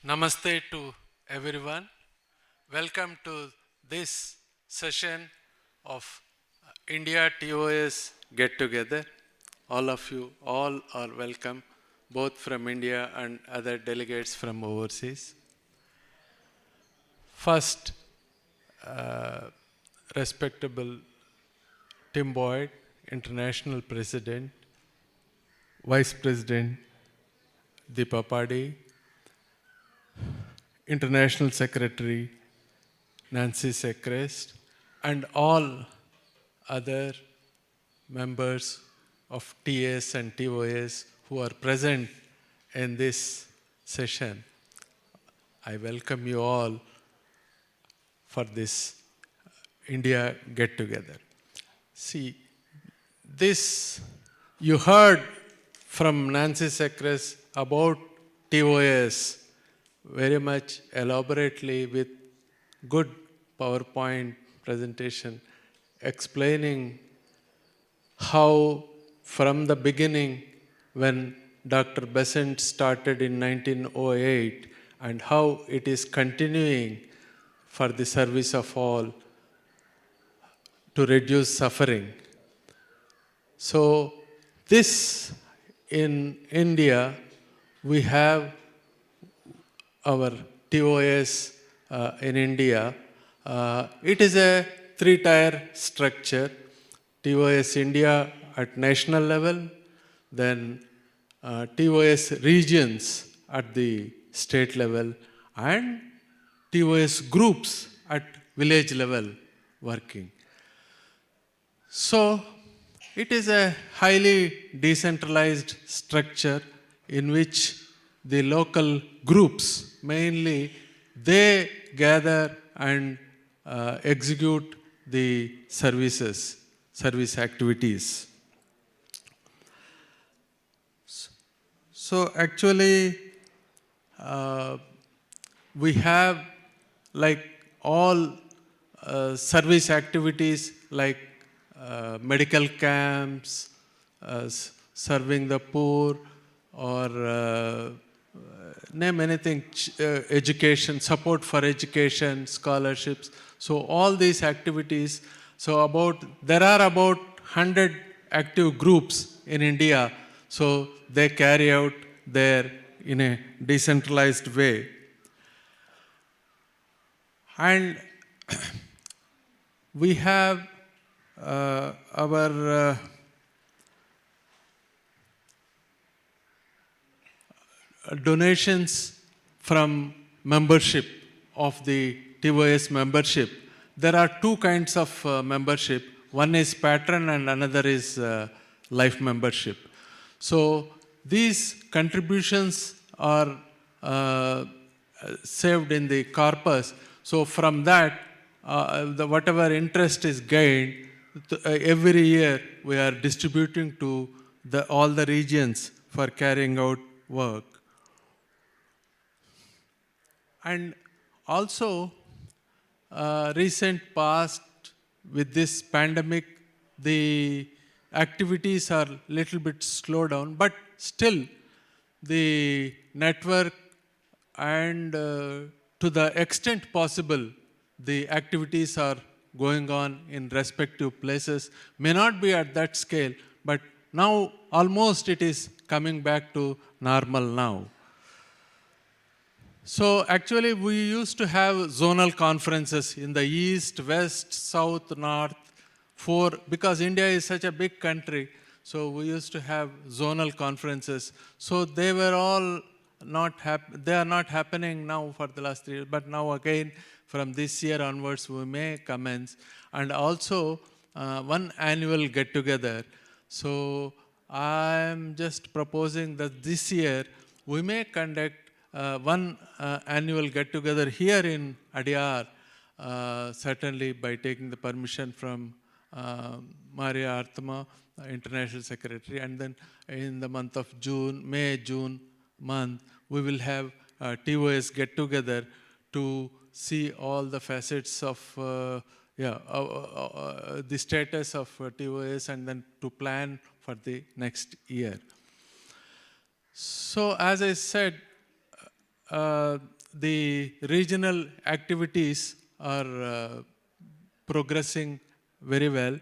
Namaste to everyone. Welcome to this session of India TOS Get Together. All of you, all are welcome, both from India and other delegates from overseas. First, respectable Tim Boyd, International President, Vice President Deepa Padi, International Secretary Nancy Secrest, and all other members of TS and TOS who are present in this session. I welcome you all for this India get-together. See, this you heard from Nancy Secrest about TOS very much elaborately with good PowerPoint presentation explaining how from the beginning when Dr. Besant started in 1908 and how it is continuing for the service of all to reduce suffering. So this in India, we have our TOS in India. It is a three-tier structure. TOS India at national level, then TOS regions at the state level, and TOS groups at village level working. So it is a highly decentralized structure in which the local groups, mainly, they gather and execute the service activities. So actually, we have like all service activities like medical camps, serving the poor, or name anything, education, support for education, scholarships. So all these activities, there are about 100 active groups in India. So they carry out there in a decentralized way. And we have our donations from membership of the TOS membership. There are two kinds of membership. One is patron and another is life membership. So these contributions are saved in the corpus. So from that, whatever interest is gained, every year we are distributing to all the regions for carrying out work. And also, recent past with this pandemic, the activities are little bit slowed down, but still the network and to the extent possible, the activities are going on in respective places. May not be at that scale, but now almost it is coming back to normal now. So actually we used to have zonal conferences in the east, west, south, north, because India is such a big country, so we used to have zonal conferences. So they were all they are not happening now for the last 3 years, but now again from this year onwards we may commence. And also one annual get-together. So I'm just proposing that this year we may conduct one annual get-together here in Adyar, certainly by taking the permission from Maria Artema, International Secretary, and then in the month of May-June month, we will have TOS get-together to see all the facets of the status of TOS and then to plan for the next year. So as I said, the regional activities are progressing very well.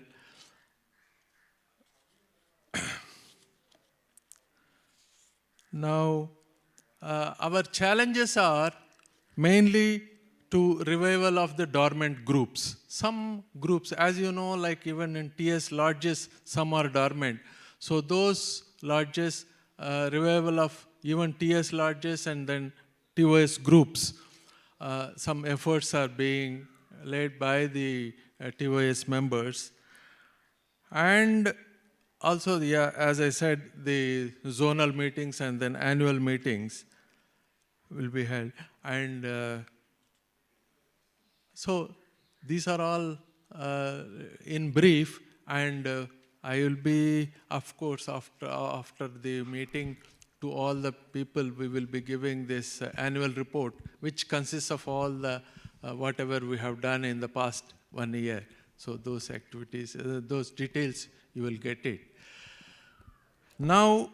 Now, our challenges are mainly to revival of the dormant groups. Some groups, as you know, like even in TS lodges, some are dormant. So those lodges, revival of even TS lodges and then TOS groups, some efforts are being led by the TOS members. And also, yeah, as I said, the zonal meetings and then annual meetings will be held. And so these are all in brief, and I will be, of course, after the meeting to all the people, we will be giving this annual report, which consists of all the whatever we have done in the past 1 year. So those activities, those details, you will get it. Now,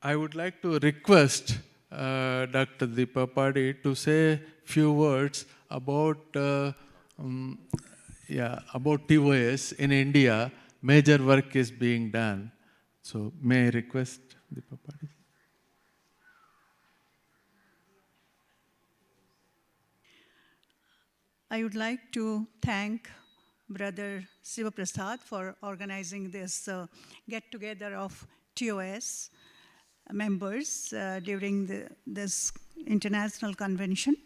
I would like to request Dr. Deepa Padi to say few words about about TOS in India. Major work is being done. So may I request Deepa Padi? I would like to thank Brother Siva Prasad for organizing this get-together of TOS members during this international convention.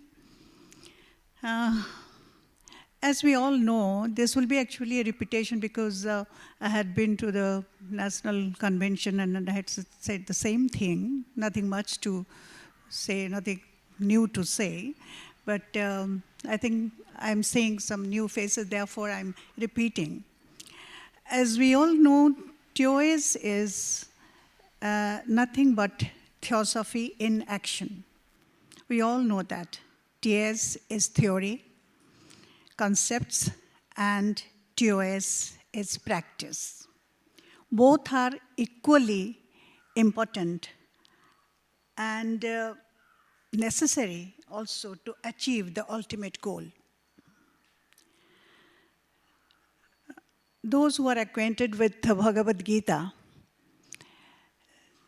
As we all know, this will be actually a repetition because I had been to the national convention and I had said the same thing, nothing much to say, nothing new to say. But I think I'm seeing some new faces, therefore I'm repeating. As we all know, TOS is nothing but theosophy in action. We all know that. TS is theory, concepts, and TOS is practice. Both are equally important and necessary also to achieve the ultimate goal. Those who are acquainted with the Bhagavad Gita,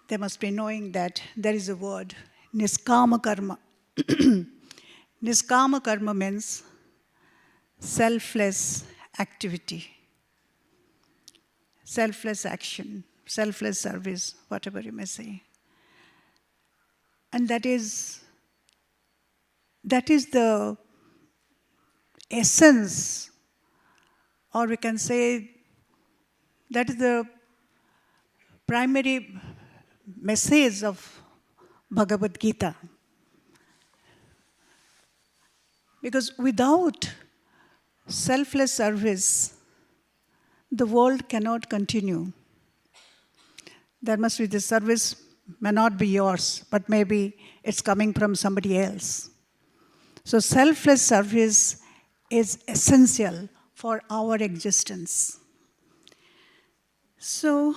they must be knowing that there is a word, niskama karma. Niskama karma means selfless activity, selfless action, selfless service, whatever you may say. And that is the essence, or we can say that is the primary message of Bhagavad Gita. Because without selfless service, the world cannot continue. There must be the service, may not be yours, but maybe it's coming from somebody else. So selfless service is essential for our existence. So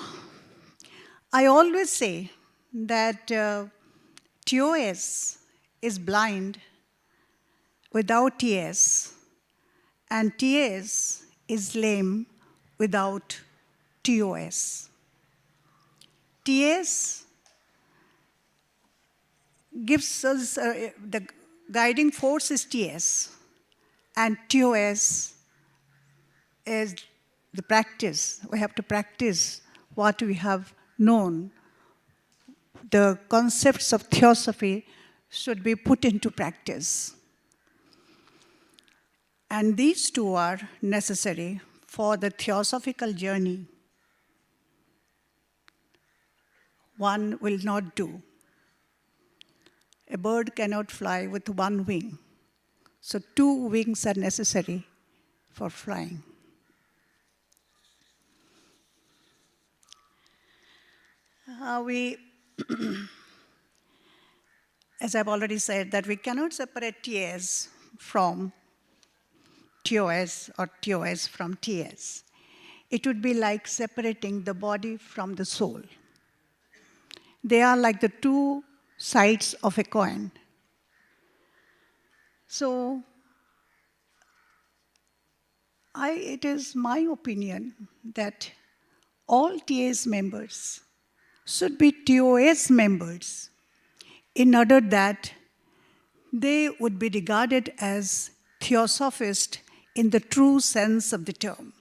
I always say that TOS is blind without TS, and TS is lame without TOS. TS gives us the guiding force is TS, and TOS is the practice. We have to practice what we have known. The concepts of theosophy should be put into practice. And these two are necessary for the theosophical journey. One will not do. A bird cannot fly with one wing. So 2 wings are necessary for flying. As I've already said, that we cannot separate TS from TOS or TOS from TS. It would be like separating the body from the soul. They are like the 2 sides of a coin. So it is my opinion that all TAS members should be TOS members in order that they would be regarded as theosophists in the true sense of the term.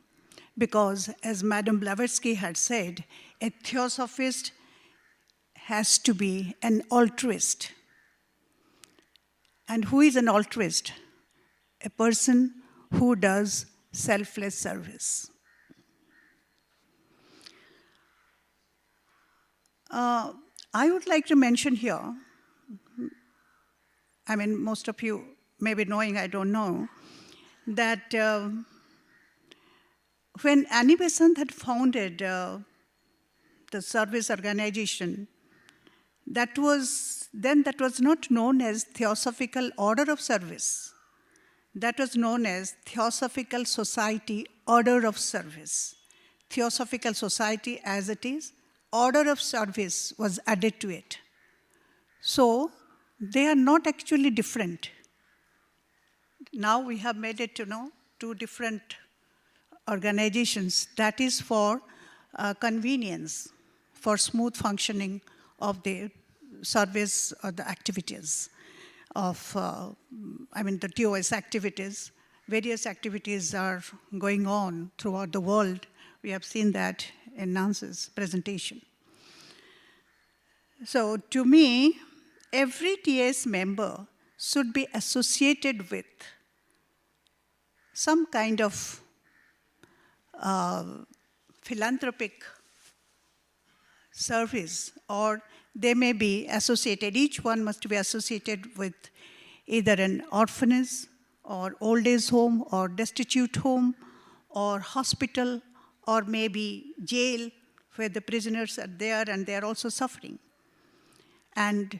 Because, as Madame Blavatsky had said, a theosophist has to be an altruist. And who is an altruist? A person who does selfless service. I would like to mention here, I mean, most of you may be knowing, I don't know, that when Annie Besant had founded the service organization, that was not known as Theosophical Order of Service. That was known as Theosophical Society Order of Service. Theosophical Society as it is, Order of Service was added to it. So they are not actually different. Now we have made it, two different organizations. That is for convenience, for smooth functioning of the service or the activities of, the TOS activities. Various activities are going on throughout the world. We have seen that in Nance's presentation. So to me, every TS member should be associated with some kind of philanthropic service, or they may be associated, each one must be associated with either an orphanage or old age home or destitute home or hospital or maybe jail where the prisoners are there and they are also suffering. And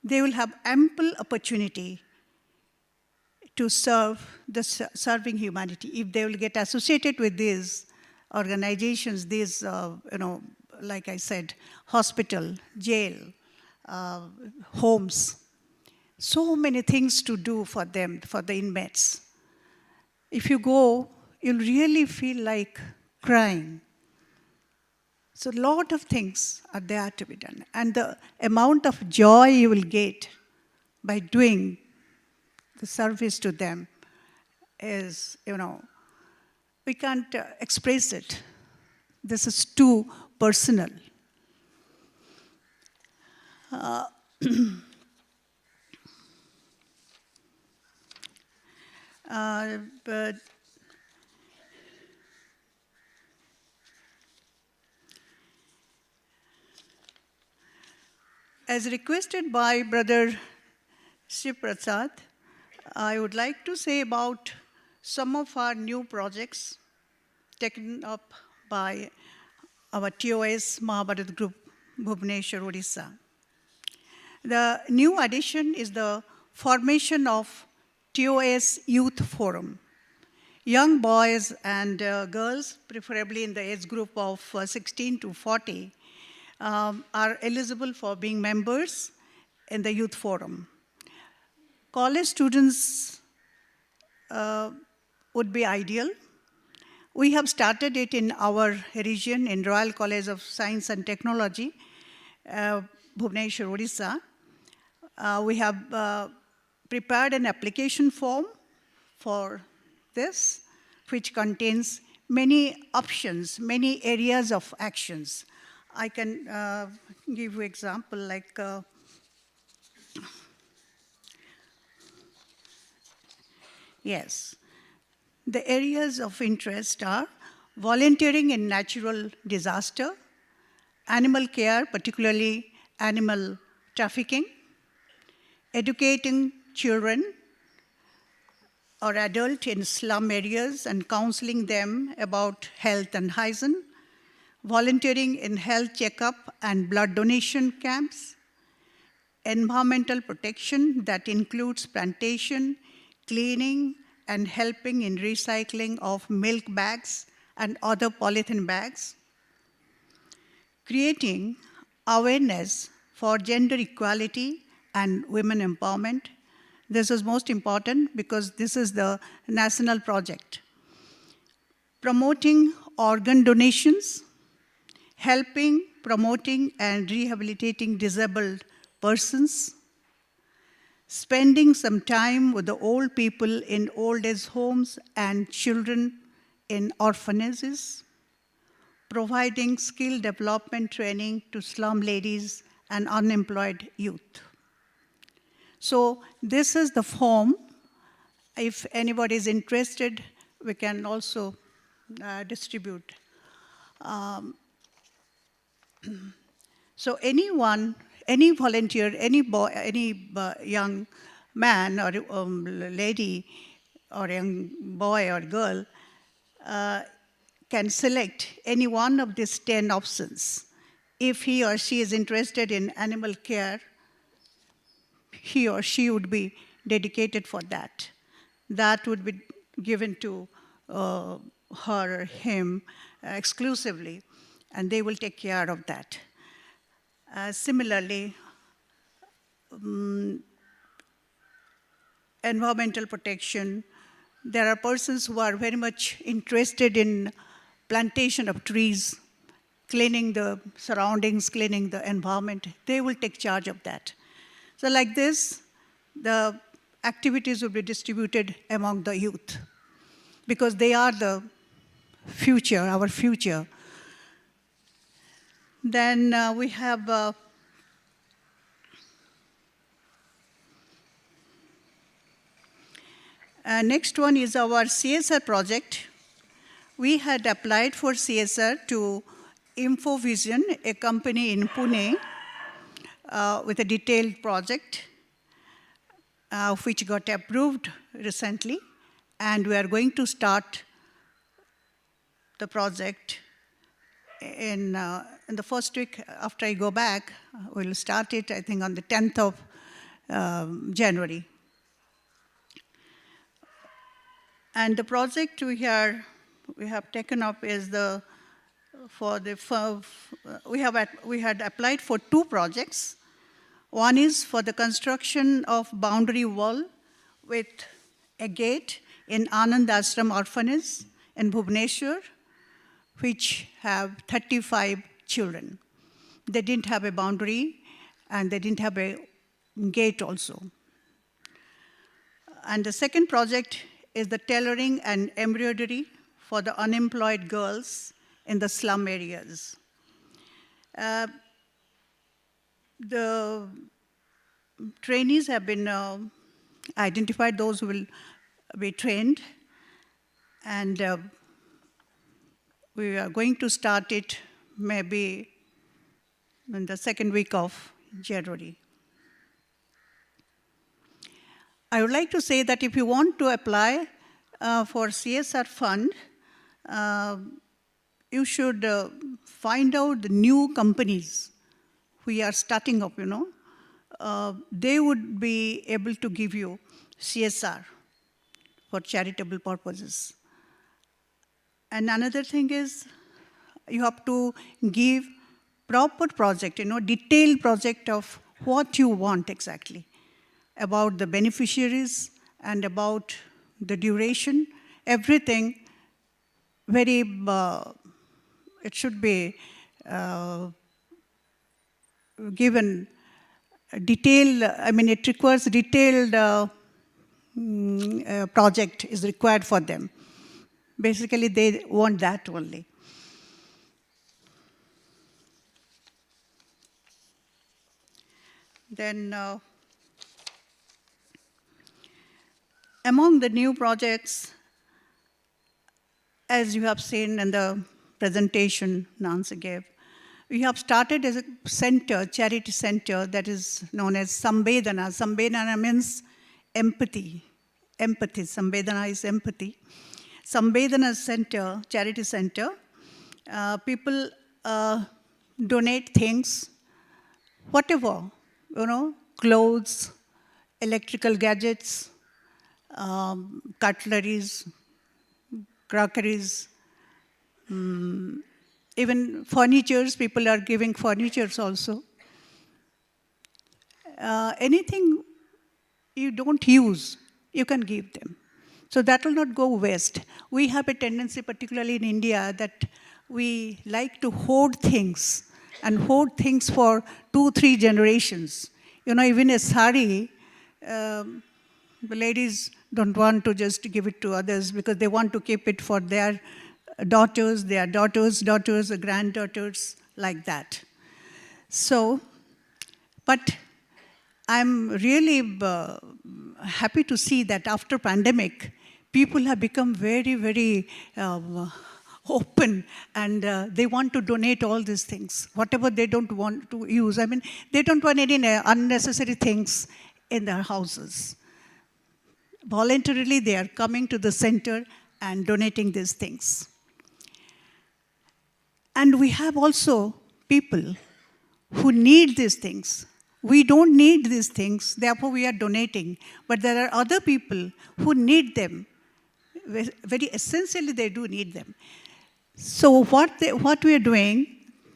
they will have ample opportunity to serving humanity if they will get associated with these organizations, these, like I said, hospital, jail, homes. So many things to do for them, for the inmates. If you go, you'll really feel like crying. So a lot of things are there to be done. And the amount of joy you will get by doing the service to them is, we can't express it. This is too personal. But as requested by Brother Shiv Prasad, I would like to say about some of our new projects taken up by our TOS Mahabharat Group, Bhubaneswar, Odisha. The new addition is the formation of TOS Youth Forum. Young boys and girls, preferably in the age group of 16 to 40, are eligible for being members in the Youth Forum. College students would be ideal. We have started it in our region, in Royal College of Science and Technology, Bhubaneswar, Odisha. We have prepared an application form for this, which contains many options, many areas of actions. I can give you an example like yes. The areas of interest are volunteering in natural disaster, animal care, particularly animal trafficking, educating children or adults in slum areas and counseling them about health and hygiene, volunteering in health checkup and blood donation camps, environmental protection that includes plantation, cleaning, and helping in recycling of milk bags and other polythene bags, creating awareness for gender equality and women empowerment, This is most important because this is the national project. Promoting organ donations, helping, promoting, and rehabilitating disabled persons, spending some time with the old people in old age homes and children in orphanages, providing skill development training to slum ladies and unemployed youth. So this is the form. If anybody is interested, we can also distribute. So anyone, any volunteer, any boy, any young man or lady or young boy or girl can select any one of these 10 options. If he or she is interested in animal care, he or she would be dedicated for that. That would be given to her or him exclusively, and they will take care of that. Similarly, environmental protection. There are persons who are very much interested in plantation of trees, cleaning the surroundings, cleaning the environment. They will take charge of that. So like this, the activities will be distributed among the youth because they are the future, our future. Then we have next one is our CSR project. We had applied for CSR to InfoVision, a company in Pune, with a detailed project, which got approved recently. And we are going to start the project in the first week after I go back. We'll start it, I think, on the 10th of January. And the project we have taken up is we had applied for 2 projects. One is for the construction of boundary wall with a gate in Anand Ashram Orphanage in Bhubaneswar, which have 35 children. They didn't have a boundary, and they didn't have a gate also. And the second project is the tailoring and embroidery for the unemployed girls in the slum areas. The trainees have been identified, those who will be trained, and we are going to start it maybe in the second week of January. I would like to say that if you want to apply for CSR fund, you should find out the new companies who are starting up, they would be able to give you CSR for charitable purposes. And another thing is you have to give proper project, detailed project of what you want exactly, about the beneficiaries and about the duration, everything very, it should be given detailed, it requires detailed project is required for them. Basically, they want that only. Then, among the new projects, as you have seen in the presentation Nancy gave, we have started as a center, charity center, that is known as Sambedana. Sambedana means empathy. Empathy. Sambedana is empathy. Sambedana Center, charity center, people donate things, whatever, clothes, electrical gadgets, cutleries, crockeries, even furnitures, people are giving furnitures also. Anything you don't use, you can give them. So that will not go waste. We have a tendency, particularly in India, that we like to hoard things and hoard things for 2, 3 generations. You know, even a sari, um, the ladies don't want to just give it to others because they want to keep it for their daughters, granddaughters, like that. So, but I'm really happy to see that after pandemic, people have become very, very open, and they want to donate all these things, whatever they don't want to use. I mean, they don't want any unnecessary things in their houses. Voluntarily, they are coming to the center and donating these things. And we have also people who need these things. We don't need these things, therefore we are donating. But there are other people who need them. Very essentially, they do need them. So what we are doing,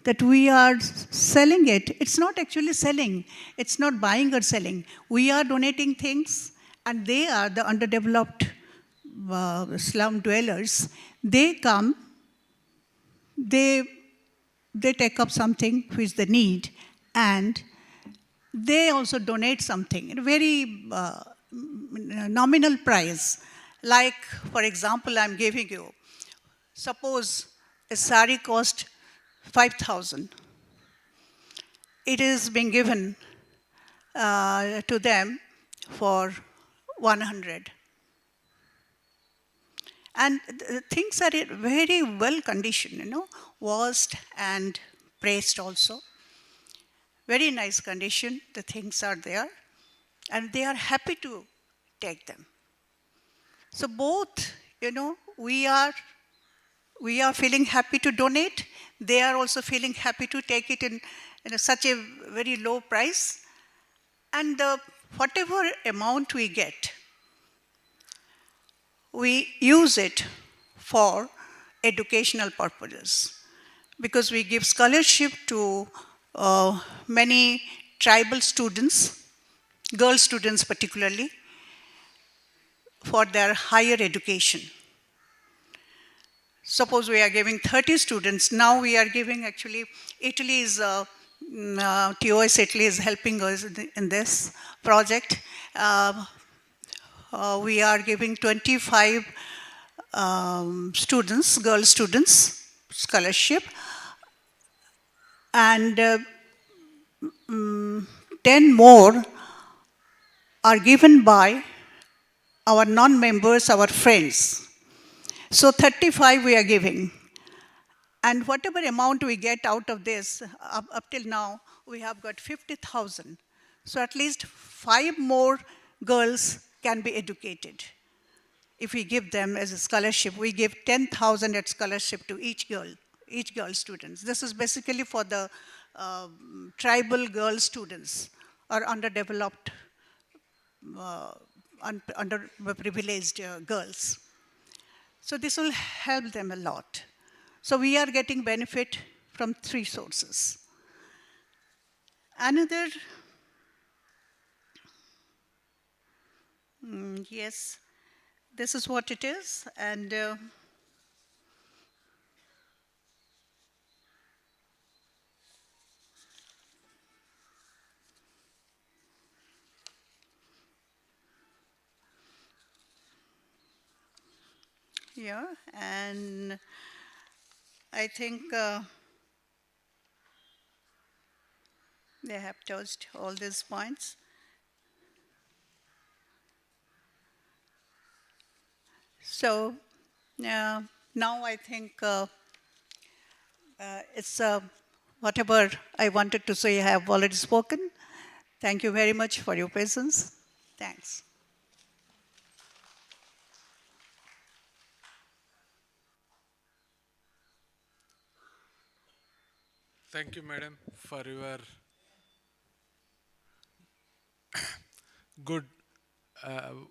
that we are selling it, it's not actually selling. It's not buying or selling. We are donating things, and they are the underdeveloped slum dwellers. They come, they take up something which they need, and they also donate something at a very nominal price. Like, for example, I'm giving you, suppose a sari cost 5,000. It is being given to them for 100. And the things are in very well conditioned, you know, washed and pressed also. Very nice condition, the things are there, and they are happy to take them. So both, you know, we are feeling happy to donate. They are also feeling happy to take it in such a very low price. And whatever amount we get, we use it for educational purposes, because we give scholarship to many tribal students, girl students particularly, for their higher education. Suppose we are giving 30 students, now we are giving actually, Italy is, TOS Italy is helping us in this project. We are giving 25 students, girl students, scholarship, and 10 more are given by our non-members, our friends. So 35 we are giving. And whatever amount we get out of this, up till now, we have got 50,000. So at least 5 more girls can be educated. If we give them as a scholarship, we give 10,000 at scholarship to each girl students. This is basically for the tribal girl students or underdeveloped, underprivileged girls. So this will help them a lot. So we are getting benefit from 3 sources. Another, yes, this is what it is. And yeah, and I think they have touched all these points. So now I think it's whatever I wanted to say, I have already spoken. Thank you very much for your patience. Thanks. Thank you, madam, for your good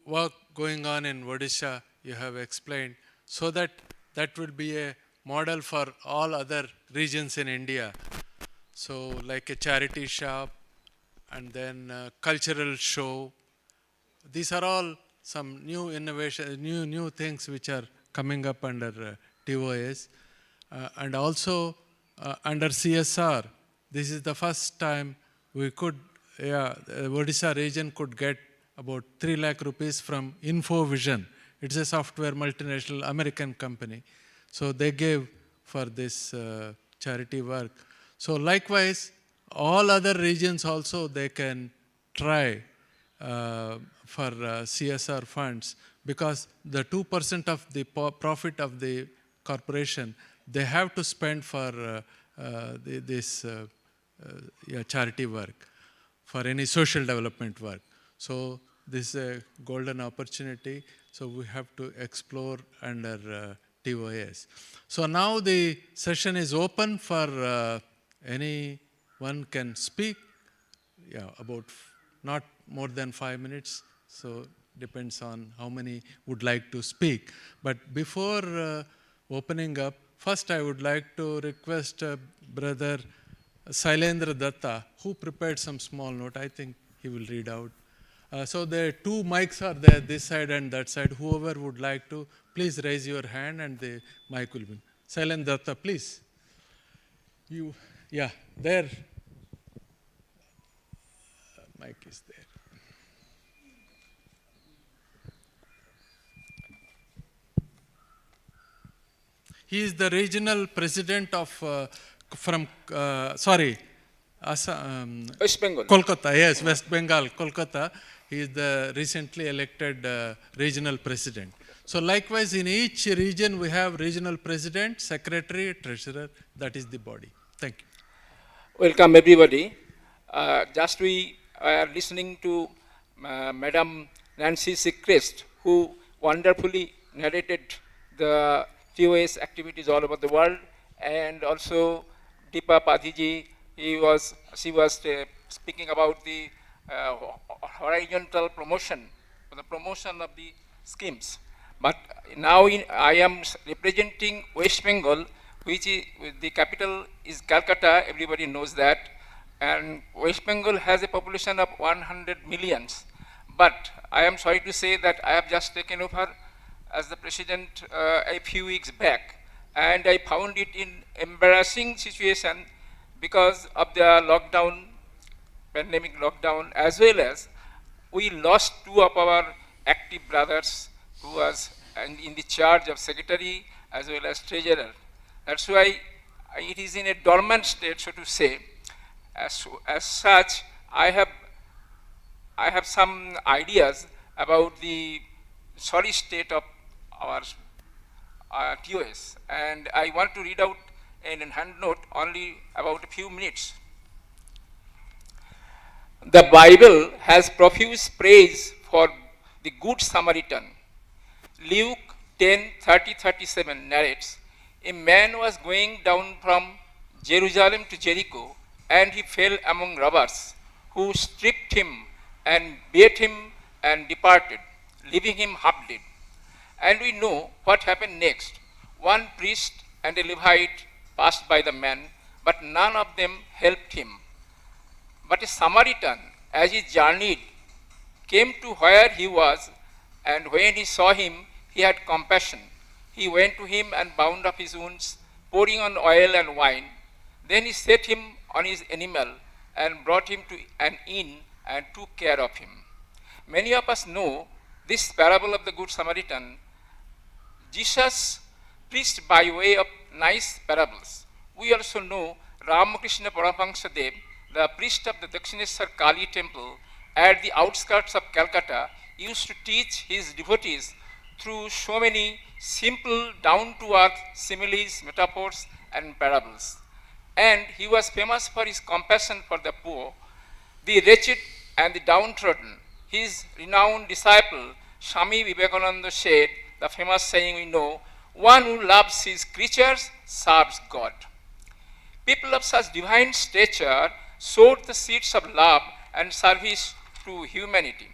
work going on in Odisha. You have explained, so that that will be a model for all other regions in India. So like a charity shop, and then a cultural show, these are all some new innovation, new things which are coming up under TOS. And also under CSR, this is the first time we could, the Odisha region could get about 3 lakh rupees from InfoVision. It's a software multinational American company. So they gave for this charity work. So likewise, all other regions also they can try for CSR funds, because the 2% of the profit of the corporation they have to spend for this charity work, for any social development work. So this is a golden opportunity. So we have to explore under TOS. So now the session is open for anyone can speak. Yeah, about not more than 5 minutes. So depends on how many would like to speak. But before opening up, first I would like to request Brother Sailendra Datta, who prepared some small note. I think he will read out. So the 2 mics are there, this side and that side. Whoever would like to, please raise your hand and the mic will be. Sailendra Datta, please. You, yeah, there. Mic is there. He is the regional president of West Bengal. Kolkata, yes, West Bengal, Kolkata. He is the recently elected regional president. So likewise, in each region, we have regional president, secretary, treasurer. That is the body. Thank you. Welcome, everybody. Just we are listening to Madam Nancy Sickrest, who wonderfully narrated the TOS activities all over the world, and also Deepa Padhiji, she was speaking about the horizontal promotion, the promotion of the schemes. But now I am representing West Bengal, which is, the capital is Calcutta, everybody knows that. And West Bengal has a population of 100 millions. But I am sorry to say that I have just taken over as the president a few weeks back. And I found it in embarrassing situation because of the lockdown, pandemic lockdown, as well as we lost 2 of our active brothers who was in the charge of secretary as well as treasurer. That's why it is in a dormant state, so to say. As such, I have some ideas about the sorry state of our TOS, and I want to read out in a hand note only about a few minutes. The Bible has profuse praise for the Good Samaritan. Luke 10:30-37 narrates, a man was going down from Jerusalem to Jericho, and he fell among robbers, who stripped him and beat him and departed, leaving him half dead. And we know what happened next. One priest and a Levite passed by the man, but none of them helped him. But a Samaritan, as he journeyed, came to where he was, and when he saw him, he had compassion. He went to him and bound up his wounds, pouring on oil and wine. Then he set him on his animal and brought him to an inn and took care of him. Many of us know this parable of the Good Samaritan. Jesus preached by way of nice parables. We also know Ramakrishna Paramahansa Dev, the priest of the Dakshineshwar Kali temple at the outskirts of Calcutta, used to teach his devotees through so many simple, down-to-earth similes, metaphors, and parables. And he was famous for his compassion for the poor, the wretched, and the downtrodden. His renowned disciple, Swami Vivekananda, said the famous saying we know, one who loves his creatures serves God. People of such divine stature sowed the seeds of love and service to humanity.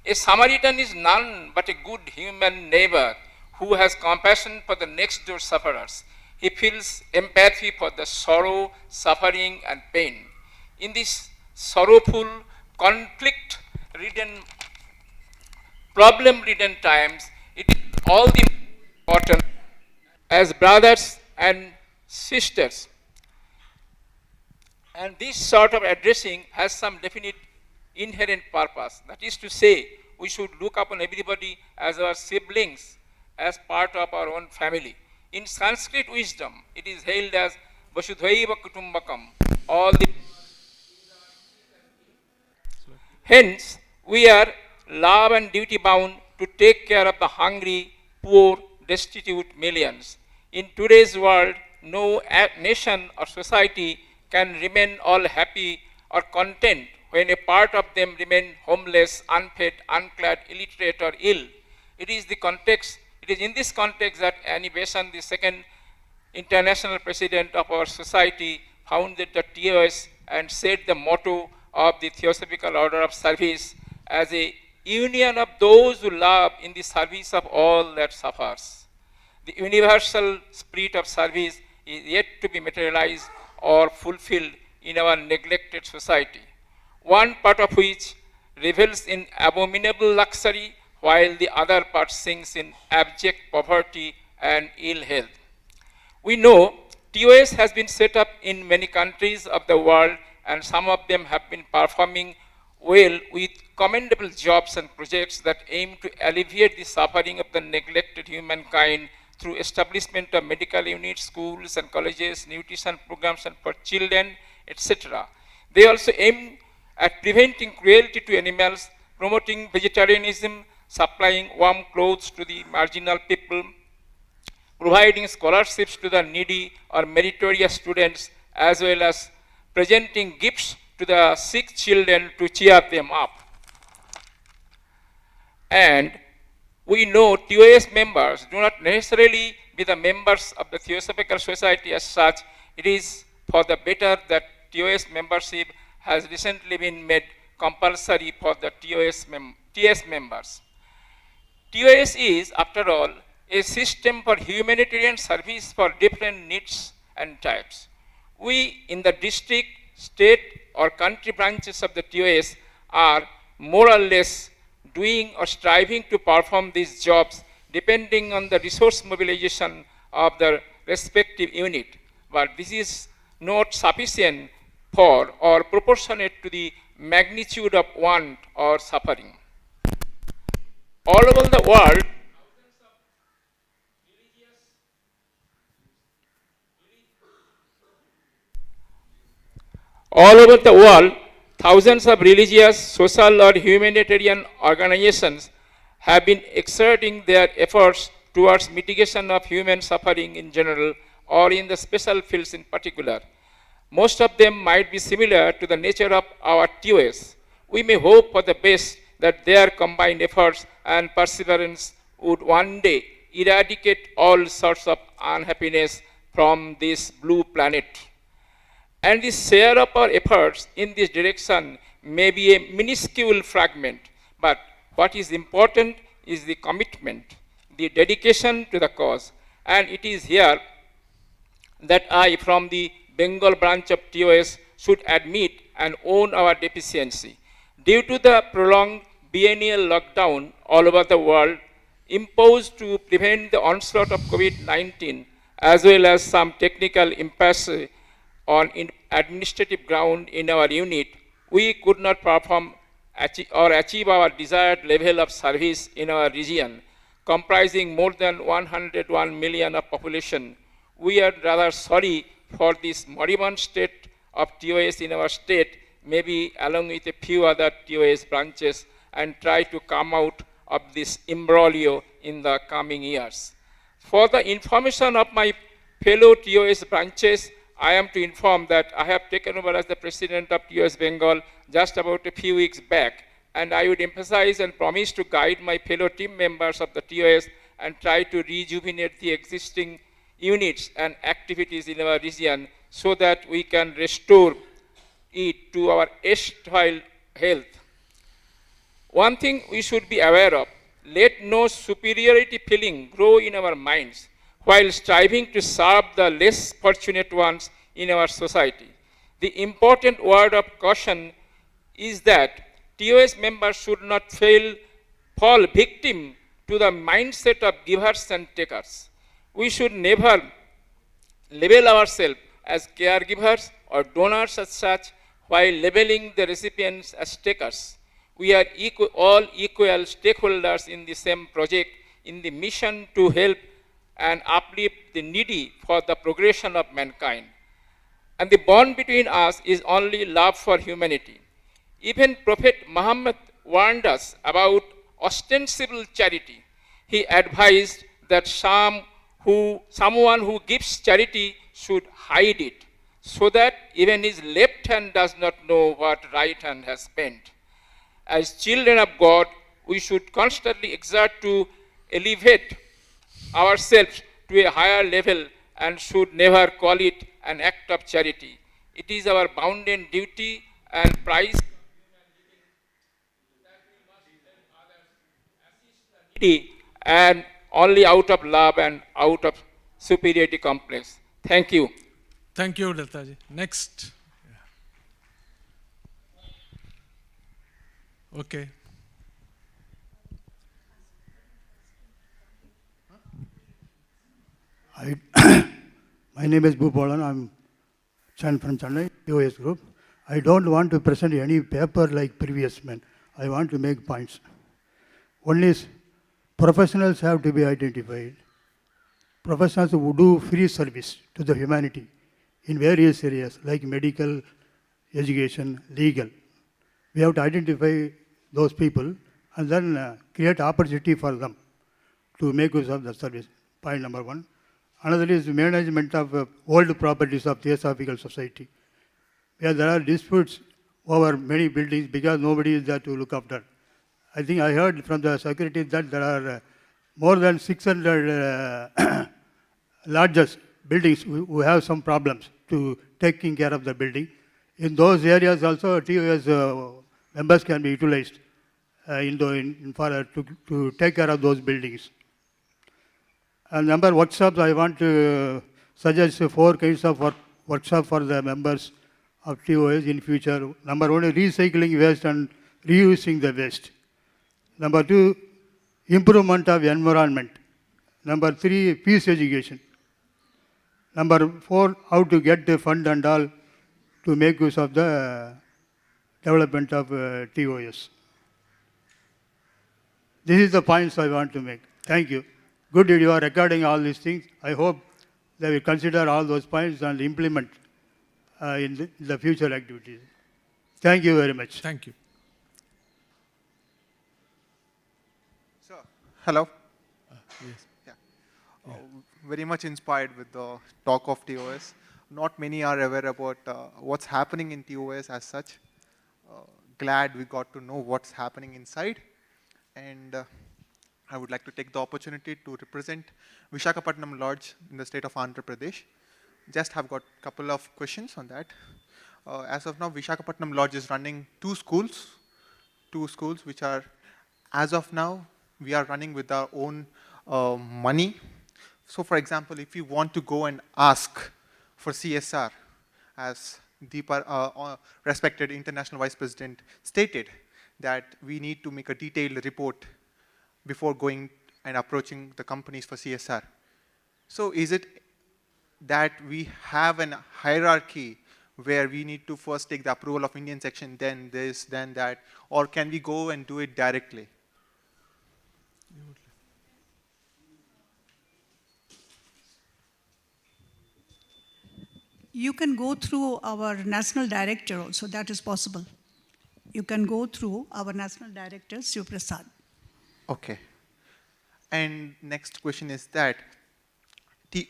A Samaritan is none but a good human neighbor who has compassion for the next door sufferers. He feels empathy for the sorrow, suffering, and pain. In this sorrowful, conflict-ridden problem-ridden times, it is all the more important as brothers and sisters. And this sort of addressing has some definite inherent purpose. That is to say, we should look upon everybody as our siblings, as part of our own family. In Sanskrit wisdom, it is hailed as Vasudhaiva Kutumbakam. All the Hence, we are love and duty bound to take care of the hungry, poor, destitute millions. In today's world, no nation or society can remain all happy or content when a part of them remain homeless, unfed, unclad, illiterate, or ill. It is in this context that Annie Besant, the second international president of our society, founded the TOS and set the motto of the Theosophical Order of Service as a union of those who love in the service of all that suffers. The universal spirit of service is yet to be materialized or fulfilled in our neglected society, one part of which revels in abominable luxury, while the other part sinks in abject poverty and ill health. We know TOS has been set up in many countries of the world, and some of them have been performing well with commendable jobs and projects that aim to alleviate the suffering of the neglected humankind through establishment of medical units, schools and colleges, nutrition programs and for children, etc. They also aim at preventing cruelty to animals, promoting vegetarianism, supplying warm clothes to the marginal people, providing scholarships to the needy or meritorious students, as well as presenting gifts to the sick children to cheer them up. And we know TOS members do not necessarily be the members of the Theosophical Society as such. It is for the better that TOS membership has recently been made compulsory for the TS members. TOS is, after all, a system for humanitarian service for different needs and types. We in the district, state, or country branches of the TOS are more or less doing or striving to perform these jobs depending on the resource mobilization of the respective unit. But this is not sufficient for or proportionate to the magnitude of want or suffering. All over the world, thousands of religious, social, or humanitarian organizations have been exerting their efforts towards mitigation of human suffering in general or in the special fields in particular. Most of them might be similar to the nature of our TOS. We may hope for the best that their combined efforts and perseverance would one day eradicate all sorts of unhappiness from this blue planet. And the share of our efforts in this direction may be a minuscule fragment, but what is important is the commitment, the dedication to the cause. And it is here that I, from the Bengal branch of TOS, should admit and own our deficiency. Due to the prolonged biennial lockdown all over the world, imposed to prevent the onslaught of COVID-19, as well as some technical impasse on administrative ground in our unit, we could not perform or achieve our desired level of service in our region, comprising more than 101 million of population. We are rather sorry for this moribund state of TOS in our state, maybe along with a few other TOS branches, and try to come out of this imbroglio in the coming years. For the information of my fellow TOS branches, I am to inform that I have taken over as the president of TOS Bengal just about a few weeks back, and I would emphasize and promise to guide my fellow team members of the TOS and try to rejuvenate the existing units and activities in our region so that we can restore it to our erstwhile health. One thing we should be aware of, let no superiority feeling grow in our minds while striving to serve the less fortunate ones in our society. The important word of caution is that TOS members should not fail fall victim to the mindset of givers and takers. We should never label ourselves as caregivers or donors as such while labeling the recipients as takers. We are all equal stakeholders in the same project in the mission to help and uplift the needy for the progression of mankind. And the bond between us is only love for humanity. Even Prophet Muhammad warned us about ostensible charity. He advised that someone who gives charity should hide it, so that even his left hand does not know what right hand has spent. As children of God, we should constantly exert to elevate ourselves to a higher level and should never call it an act of charity. It is our bounden duty and price and only out of love and out of superiority complex. Thank you. Thank you, Dattaji. Next. Okay. My name is Bhupalan. I'm from Chennai, POS Group. I don't want to present any paper like previous men. I want to make points. One is professionals have to be identified. Professionals who do free service to the humanity in various areas like medical, education, legal. We have to identify those people and then create opportunity for them to make use of the service. Point number one. Another is management of old properties of Theosophical Society, where there are disputes over many buildings because nobody is there to look after. I think I heard from the secretary that there are more than 600 largest buildings who have some problems to taking care of the building. In those areas also, TOS members can be utilized to take care of those buildings. And number workshops, I want to suggest 4 kinds of workshop for the members of TOS in future. Number 1 is recycling waste and reusing the waste. Number 2, improvement of environment. Number 3, peace education. Number 4, how to get the fund and all to make use of the development of TOS. This is the points I want to make. Thank you. Good that you are recording all these things. I hope they will consider all those points and implement in the future activities. Thank you very much. Thank you. Sir, hello. Yes. Yeah. Very much inspired with the talk of TOS. Not many are aware about what's happening in TOS as such. Glad we got to know what's happening inside. And I would like to take the opportunity to represent Visakhapatnam Lodge in the state of Andhra Pradesh. Just have got a couple of questions on that. As of now, Visakhapatnam Lodge is running two schools which are, as of now, we are running with our own money. So for example, if you want to go and ask for CSR, as Deepa, respected International Vice President stated, that we need to make a detailed report before going and approaching the companies for CSR. So is it that we have a hierarchy where we need to first take the approval of Indian section, then this, then that, or can we go and do it directly? You can go through our national director also, that is possible. You can go through our national director, Shiv Prasad. Okay. And next question is that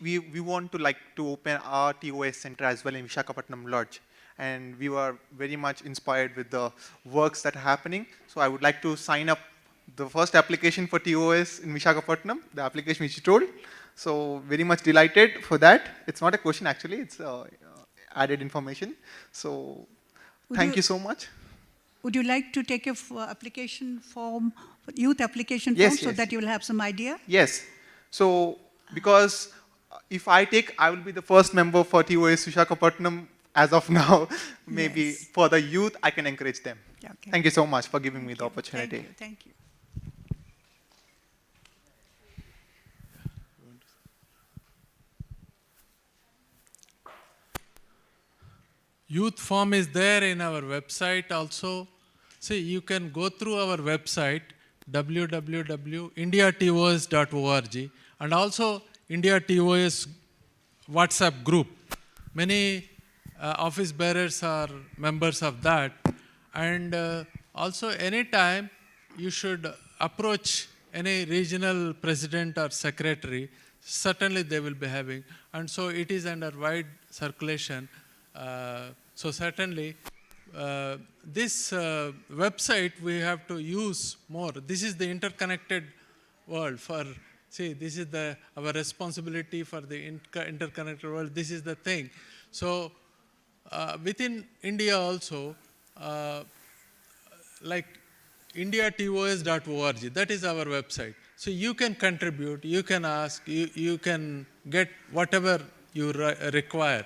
we want to open our TOS center as well in Visakhapatnam Lodge. And we were very much inspired with the works that are happening. So I would like to sign up the first application for TOS in Visakhapatnam, the application which you told. So very much delighted for that. It's not a question actually, it's added information. So thank you so much. Would you like to take a application form, youth application form, Yes, so yes. that you will have some idea? Yes. So because if I take, I will be the first member for TOS Visakhapatnam as of now. Maybe Yes. for the youth, I can encourage them. Yeah, okay. Thank you so much for giving me the opportunity. Thank you. Thank you. youth form is there in our website also. See, you can go through our website www.indiatos.org and also India TOS WhatsApp group. Many office bearers are members of that. And also anytime you should approach any regional president or secretary, certainly they will be having. And so it is under wide circulation. So certainly this website we have to use more. This is the interconnected world for, see, this is our responsibility for the interconnected world. This is the thing. So within India also, like indiatos.org, that is our website. So you can contribute, you can ask, you can get whatever you require,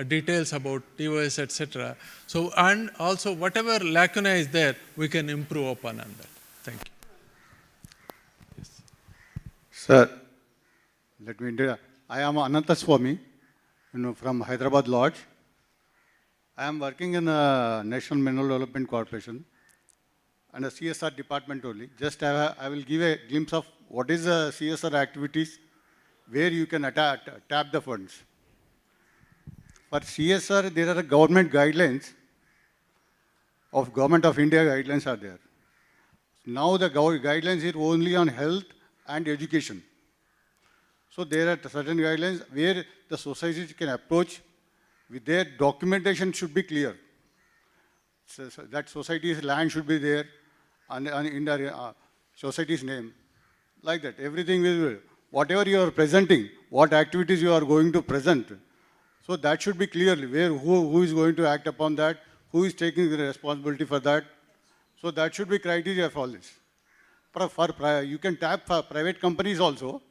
details about TOS, etc. So, and also whatever lacuna is there, we can improve upon on that. Thank you. Yes. Sir, let me introduce. I am Ananta Swami, from Hyderabad Lodge. I am working in the National Mineral Development Corporation and the CSR department only. Just I will give a glimpse of what is the CSR activities where you can tap the funds. For CSR, there are government guidelines of Government of India guidelines are there. Now the guidelines is only on health and education. So there are certain guidelines where the society can approach with their documentation should be clear. So that society's land should be there and in the society's name. Like that, everything will, whatever you are presenting, what activities you are going to present. So that should be clearly where who is going to act upon that, who is taking the responsibility for that. So that should be criteria for all this. You can tap for private companies also.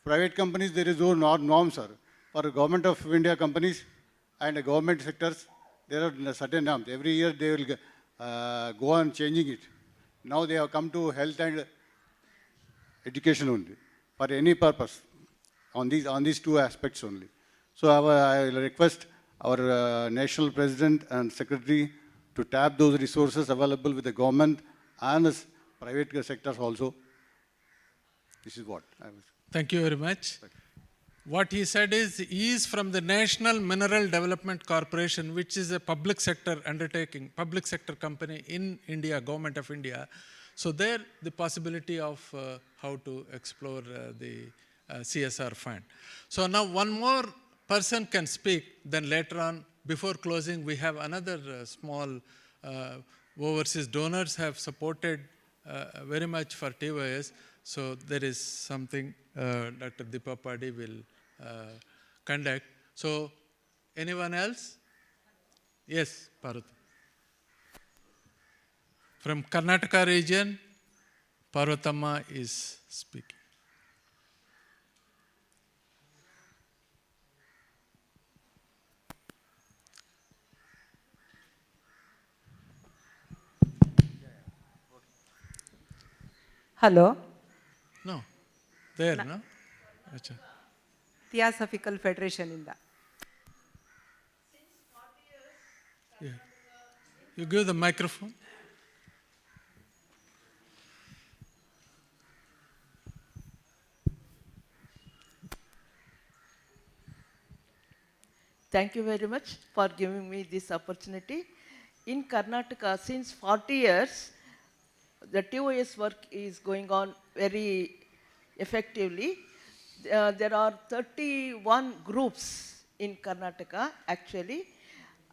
Private companies, there is no norms, sir. For Government of India companies and government sectors, there are certain norms. Every year they will go on changing it. Now they have come to health and education only, for any purpose, on these two aspects only. So I will request our national president and secretary to tap those resources available with the government and the private sectors also. This is what I was. Thank you very much. What he said is, he is from the National Mineral Development Corporation, which is a public sector undertaking, public sector company in India, Government of India. So there, the possibility of how to explore the CSR fund. So now one more person can speak, then later on, before closing, we have another small overseas donors have supported very much for TOS. So there is something Dr. Deepa Padi will conduct. So anyone else? Yes, Parvati. From Karnataka region, Parvatama is speaking. Hello, No, there, no? Acha. Theosophical Federation in the. Yeah. You give the microphone. Thank you very much for giving me this opportunity. In Karnataka, since 40 years, the TOS work is going on very effectively. There are 31 groups in Karnataka actually,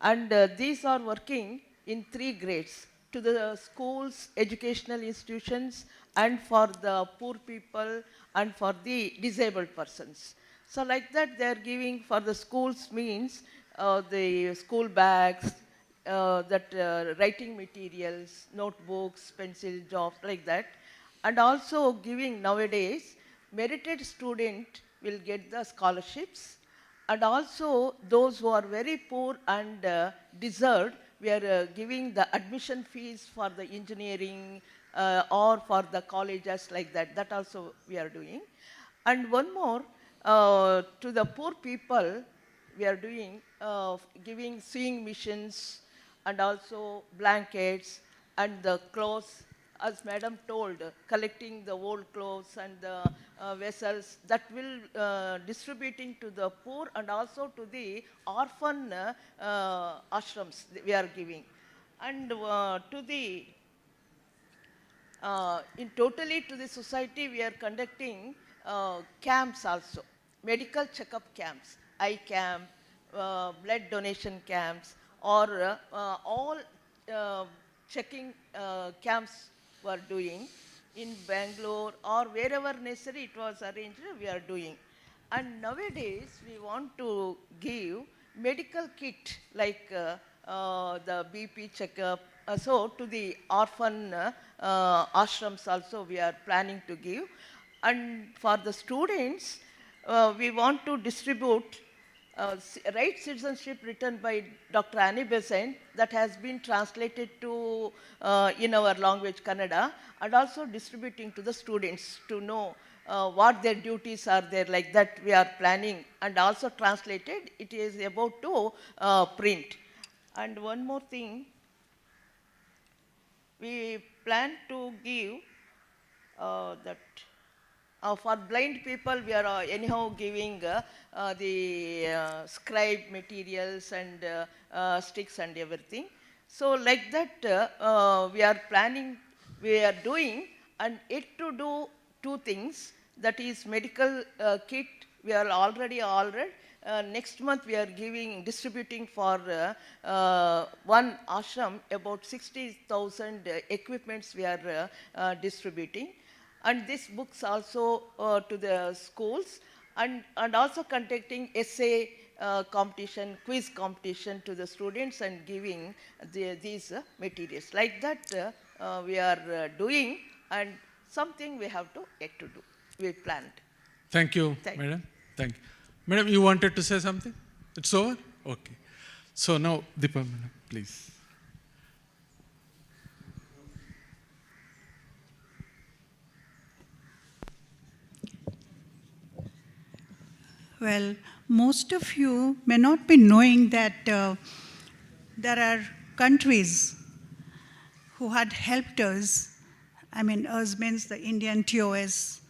and these are working in 3 grades, to the schools, educational institutions, and for the poor people and for the disabled persons. So like that they are giving for the schools means the school bags, writing materials, notebooks, pencil jobs, like that. And also giving nowadays, merited student will get the scholarships. And also those who are very poor and deserved, we are giving the admission fees for the engineering or for the colleges, like that. That also we are doing. And one more, to the poor people, we are doing, giving sewing machines and also blankets and the clothes, as Madam told, collecting the old clothes and the vessels that will distributing to the poor and also to the orphan ashrams we are giving. And to the in totally to the society, we are conducting camps also, medical checkup camps, eye camp, blood donation camps, or all checking camps were doing in Bangalore or wherever necessary it was arranged, we are doing. And nowadays, we want to give medical kit like the BP checkup. So to the orphan ashrams also we are planning to give. And for the students, we want to distribute Right Citizenship written by Dr. Annie Besant that has been translated to in our language Kannada and also distributing to the students to know what their duties are there, like that we are planning, and also translated it is about to print. And one more thing, we plan to give that for blind people, we are anyhow giving the scribe materials and sticks and everything. So like that, we are planning, we are doing, and yet to do two things. That is medical kit. We are already next month we are distributing for one ashram about 60,000 equipments we are distributing. And these books also to the schools, and also conducting essay competition, quiz competition to the students and giving these materials. Like that we are doing, and something we have to yet to do. We planned. Thank you, Thank madam. Thank you. Madam, you wanted to say something? It's over? Okay. So now, Deepa, madam, please. Well, most of you may not be knowing that there are countries who had helped us. I mean, us means the Indian TOS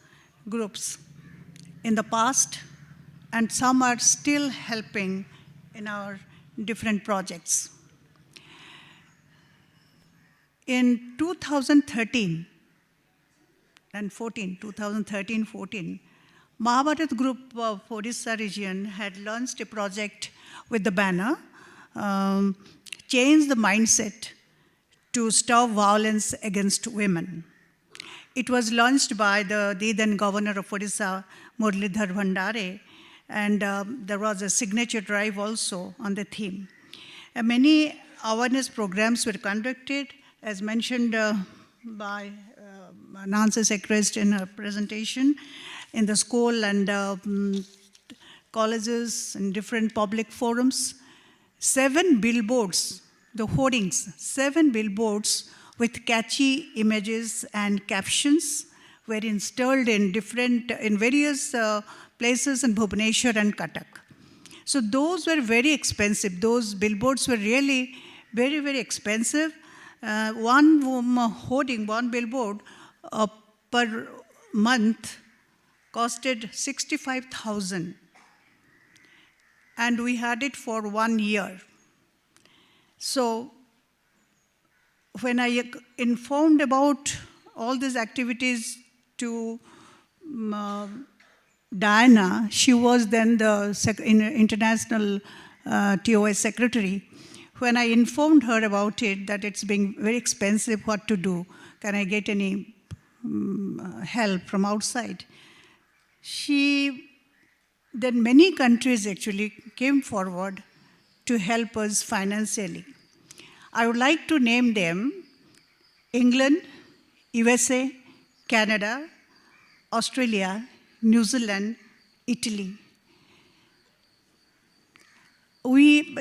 groups in the past, and some are still helping in our different projects. In 2013 and 2013-14, Mahabharat Group of Odisha region had launched a project with the banner, Change the Mindset to Stop Violence Against Women. It was launched by the then Governor of Odisha, Muralidhar Bhandare, and there was a signature drive also on the theme. Many awareness programs were conducted, as mentioned by Nancy Secrist in her presentation, in the school and colleges and different public forums. 7 billboards, the hoardings, 7 billboards with catchy images and captions were installed in various places in Bhubaneswar and Cuttack. So those were very expensive. Those billboards were really very, very expensive. One hoarding, one billboard per month costed 65,000. And we had it for 1 year. So when I informed about all these activities to Diana, she was then the international TOS secretary. When I informed her about it, that it's being very expensive, what to do, can I get any help from outside? Then many countries actually came forward to help us financially. I would like to name them: England, USA, Canada, Australia, New Zealand, Italy.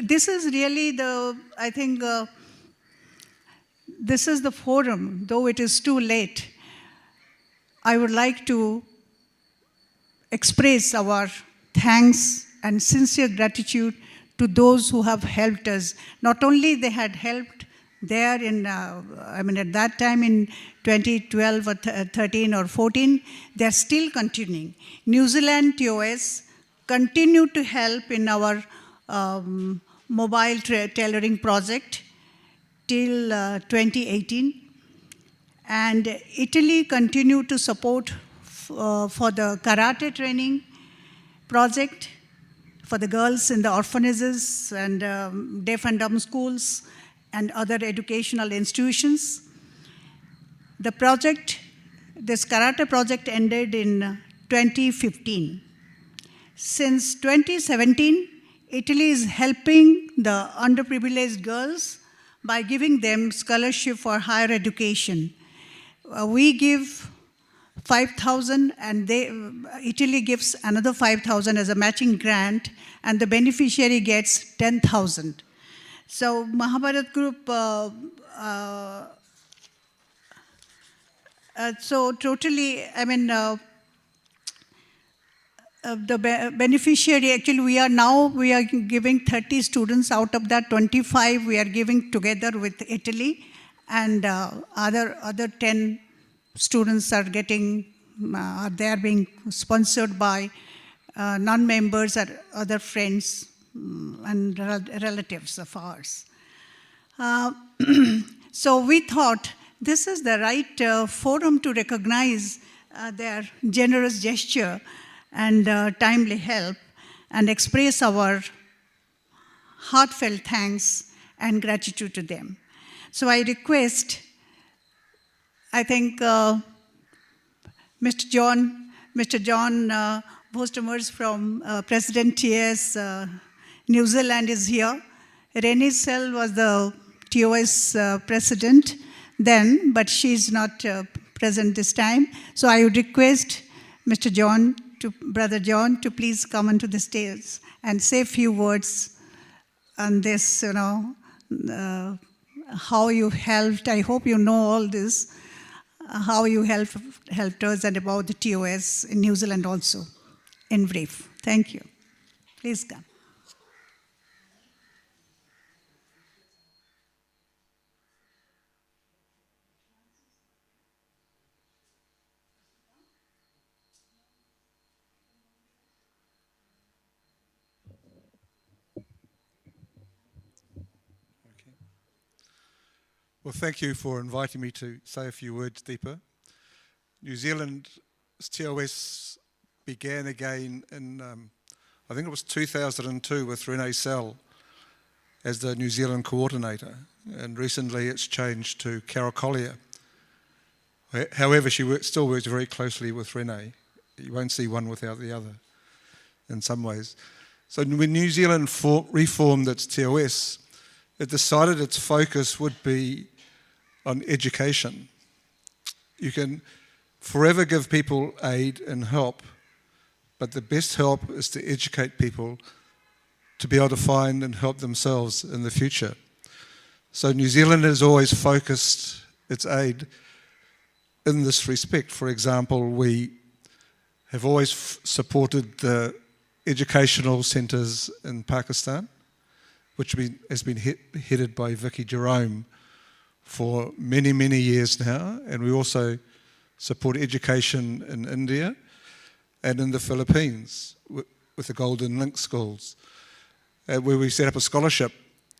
This is really I think this is the forum, though it is too late. I would like to express our thanks and sincere gratitude to those who have helped us. Not only they had helped there in, at that time in 2012 or 13 or 14, they're still continuing. New Zealand TOS continue to help in our mobile tailoring project till 2018. And Italy continued to support for the karate training project for the girls in the orphanages and deaf and dumb schools and other educational institutions. The project, this karate project ended in 2015. Since 2017, Italy is helping the underprivileged girls by giving them scholarship for higher education. We give 5,000 and Italy gives another 5,000 as a matching grant, and the beneficiary gets 10,000. So Mahabharat Group, so totally, the beneficiary, actually we are giving 30 students. Out of that, 25 we are giving together with Italy, and other 10 students are getting, they are being sponsored by non-members or other friends and relatives of ours. So we thought this is the right forum to recognize their generous gesture and timely help and express our heartfelt thanks and gratitude to them. So I request, I think Mr. John Bostomers from President TS New Zealand is here. Renee Sell was the TOS president then, but she's not present this time. So I would request Brother John, to please come onto the stage and say a few words on this, how you helped. I hope you know all this, how you helped us and about the TOS in New Zealand also, in brief. Thank you. Please come. Well, thank you for inviting me to say a few words, Deepa. New Zealand's TOS began again in, I think it was 2002 with Renee Sell as the New Zealand coordinator, and recently it's changed to Carol Collier. However, she still works very closely with Renee. You won't see one without the other in some ways. So when New Zealand reformed its TOS, it decided its focus would be on education. You can forever give people aid and help, but the best help is to educate people to be able to find and help themselves in the future. So New Zealand has always focused its aid in this respect. For example, we have always supported the educational centres in Pakistan, which has been headed by Vicky Jerome for many, many years now. And we also support education in India and in the Philippines with the Golden Link schools, where we set up a scholarship.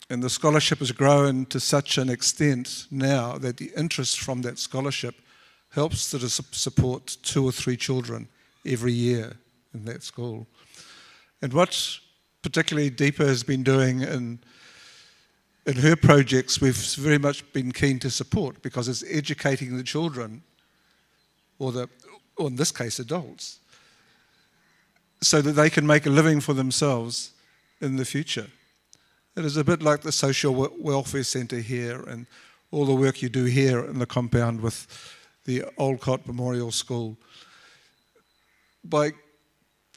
And the scholarship has grown to such an extent now that the interest from that scholarship helps to support 2 or 3 children every year in that school. And what particularly Deepa has been doing in her projects, we've very much been keen to support, because it's educating the children, or in this case adults, so that they can make a living for themselves in the future. It is a bit like the social welfare centre here and all the work you do here in the compound with the Olcott Memorial School. By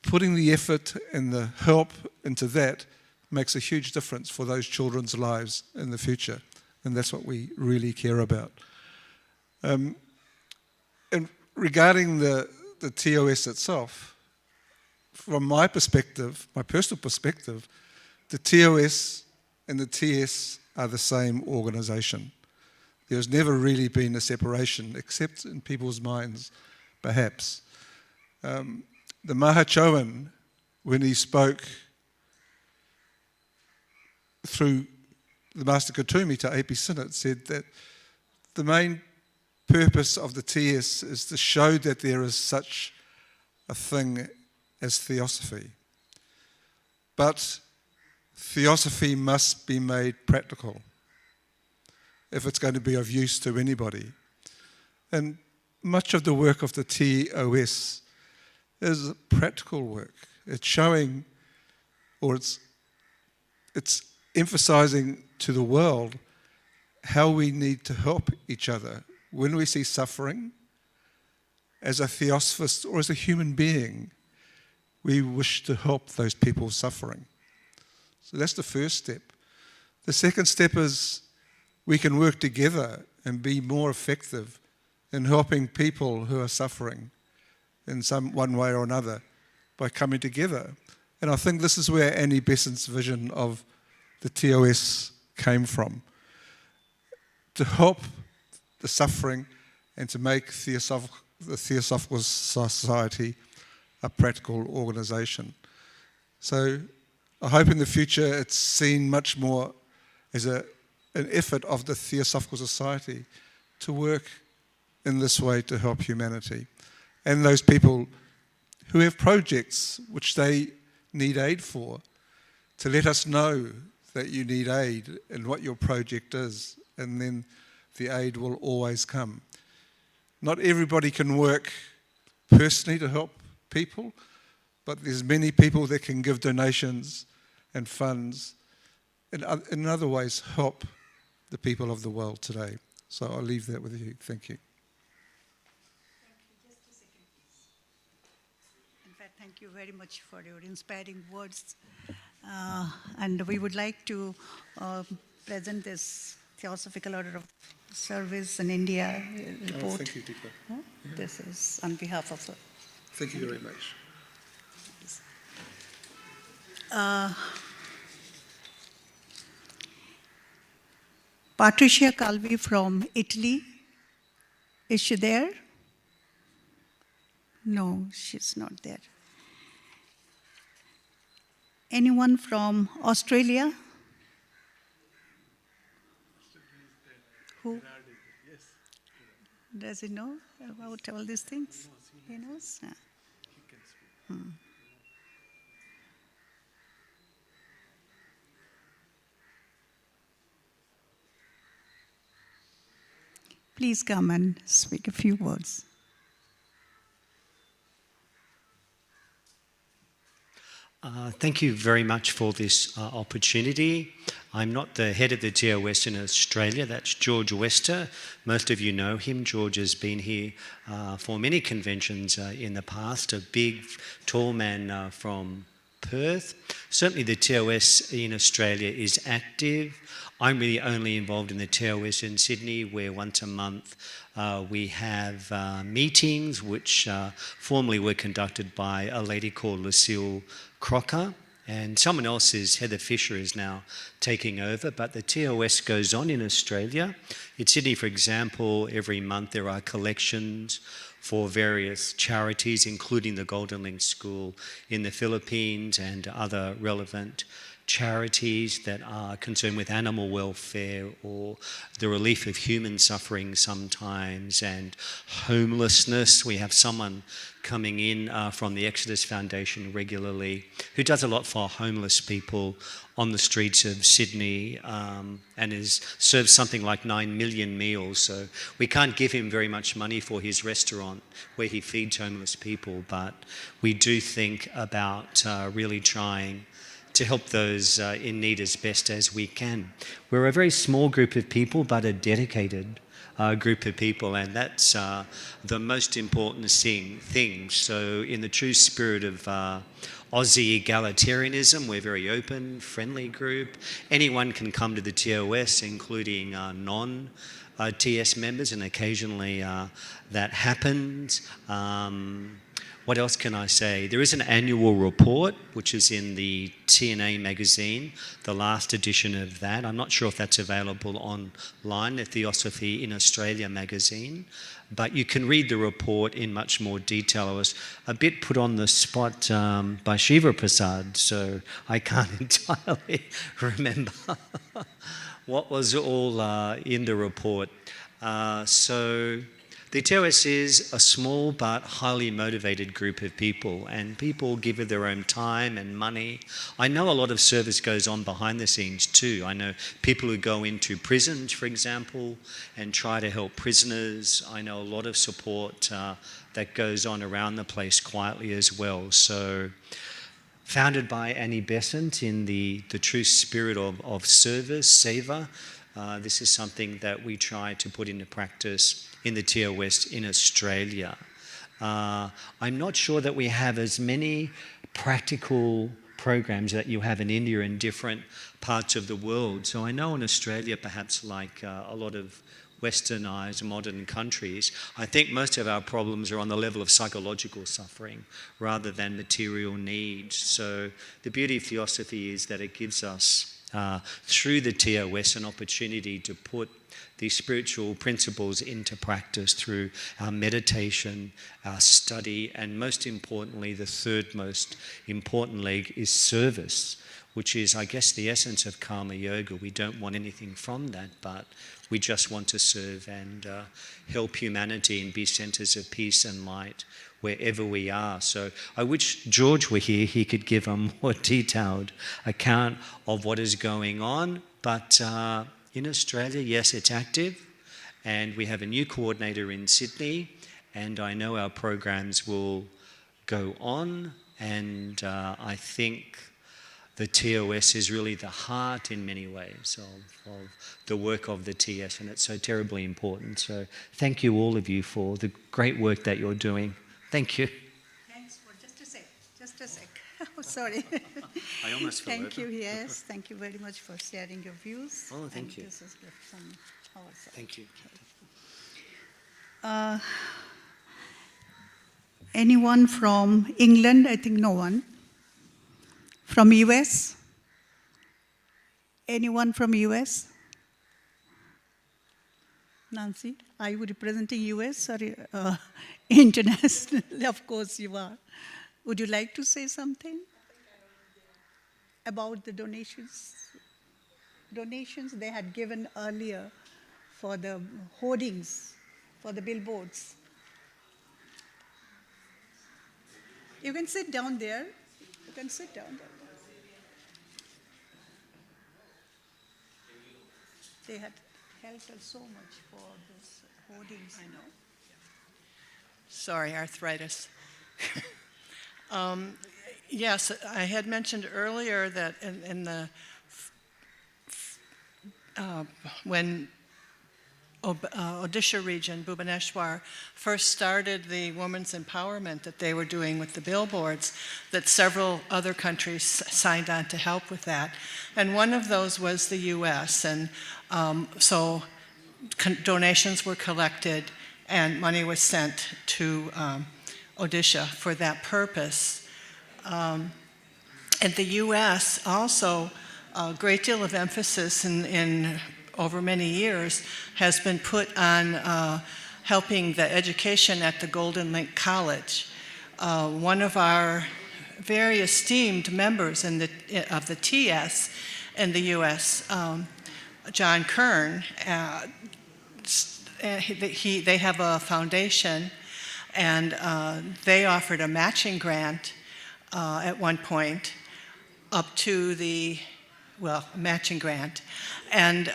putting the effort and the help into that makes a huge difference for those children's lives in the future, and that's what we really care about. And regarding the TOS itself, from my perspective, my personal perspective, the TOS and the TS are the same organisation. There's never really been a separation, except in people's minds, perhaps. The Mahachoan, when he spoke through the Master Katumi to AP Synod, said that the main purpose of the TS is to show that there is such a thing as theosophy. But theosophy must be made practical if it's going to be of use to anybody. And much of the work of the TOS is practical work. It's showing, or it's emphasizing to the world how we need to help each other when we see suffering. As a theosophist or as a human being, we wish to help those people suffering. So that's the first step. The second step is we can work together and be more effective in helping people who are suffering in one way or another by coming together. And I think this is where Annie Besant's vision of the TOS came from. To help the suffering and to make the Theosophical Society a practical organisation. So I hope in the future it's seen much more as an effort of the Theosophical Society to work in this way to help humanity. And those people who have projects which they need aid for, to let us know that you need aid and what your project is, and then the aid will always come. Not everybody can work personally to help people, but there's many people that can give donations and funds and in other ways help the people of the world today. So I'll leave that with you. Thank you. Just a second, please. In fact, thank you very much for your inspiring words. And we would like to present this Theosophical Order of Service in India report. Thank you, Deepa. This is on behalf of... Thank you very much. Patricia Calvi from Italy. Is she there? No, she's not there. Anyone from Australia? Who? Does he know about all these things? He knows? Please come and speak a few words. Thank you very much for this opportunity. I'm not the head of the TOS in Australia, that's George Wester. Most of you know him. George has been here for many conventions in the past, a big, tall man from Perth. Certainly the TOS in Australia is active. I'm really only involved in the TOS in Sydney, where once a month we have meetings which formerly were conducted by a lady called Lucille Crocker, and someone else Heather Fisher is now taking over, but the TOS goes on in Australia. In Sydney, for example, every month there are collections for various charities, including the Golden Link School in the Philippines and other relevant charities that are concerned with animal welfare or the relief of human suffering sometimes, and homelessness. We have someone coming in from the Exodus Foundation regularly who does a lot for homeless people on the streets of Sydney and has served something like 9 million meals. So we can't give him very much money for his restaurant where he feeds homeless people, but we do think about really trying to help those in need as best as we can. We're a very small group of people, but a dedicated group of people, and that's the most important thing. So in the true spirit of Aussie egalitarianism, we're a very open, friendly group. Anyone can come to the TOS, including non-TS members, and occasionally that happens. What else can I say? There is an annual report which is in the TNA magazine, the last edition of that. I'm not sure if that's available online, the Theosophy in Australia magazine, but you can read the report in much more detail. I was a bit put on the spot by Shiva Prasad, so I can't entirely remember what was all in the report. So the TOS is a small but highly motivated group of people, and people give of their own time and money. I know a lot of service goes on behind the scenes too. I know people who go into prisons, for example, and try to help prisoners. I know a lot of support that goes on around the place quietly as well. So, founded by Annie Besant in the true spirit of service, seva, this is something that we try to put into practice in the TOS in Australia. I'm not sure that we have as many practical programs that you have in India in different parts of the world. So I know in Australia, perhaps like a lot of westernized modern countries, I think most of our problems are on the level of psychological suffering rather than material needs. So the beauty of Theosophy is that it gives us, through the TOS, an opportunity to put these spiritual principles into practice through our meditation, our study, and most importantly, the third most important leg is service, which is, I guess, the essence of karma yoga. We don't want anything from that, but we just want to serve and help humanity and be centers of peace and light wherever we are. So I wish George were here. He could give a more detailed account of what is going on. But in Australia, yes, it's active. And we have a new coordinator in Sydney. And I know our programs will go on. And I think the TOS is really the heart in many ways of the work of the TS, and it's so terribly important. So thank you, all of you, for the great work that you're doing. Thank you. Thanks for just a sec. Oh, sorry. I almost fell Thank over. you, yes. Thank you very much for sharing your views. Oh, thank you. This is from our side. Thank you. Anyone from England? I think no one. From US? Anyone from US? Nancy, are you representing US or internationally? Of course you are. Would you like to say something about the donations? Donations they had given earlier for the hoardings, for the billboards. You can sit down there. You can sit down there. They had helped us so much for this hoardings. I know. Sorry, arthritis. Yes, I had mentioned earlier that in the when Odisha region, Bhubaneswar, first started the women's empowerment that they were doing with the billboards, that several other countries signed on to help with that. And one of those was the US. And so donations were collected and money was sent to Odisha for that purpose. In the US also, a great deal of emphasis in over many years has been put on helping the education at the Golden Link College. One of our very esteemed members of the TS in the US, John Kern, they have a foundation, and they offered a matching grant at one point up to the, matching grant. And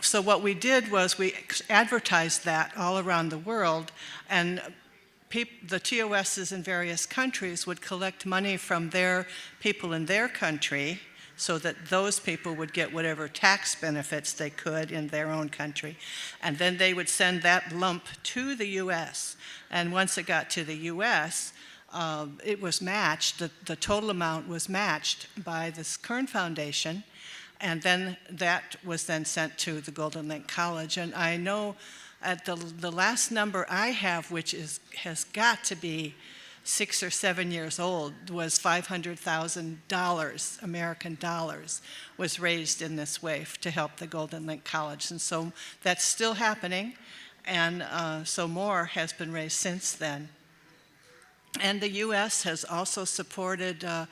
so what we did was we advertised that all around the world, and the TOSs in various countries would collect money from their people in their country so that those people would get whatever tax benefits they could in their own country. And then they would send that lump to the US. And once it got to the US, it was matched, the total amount was matched by this Kern Foundation, and then that was then sent to the Golden Link College. And I know at the last number I have, which has got to be 6 or 7 years old was $500,000, American dollars, was raised in this way to help the Golden Link College. And so that's still happening, and so more has been raised since then. And the U.S. has also supported a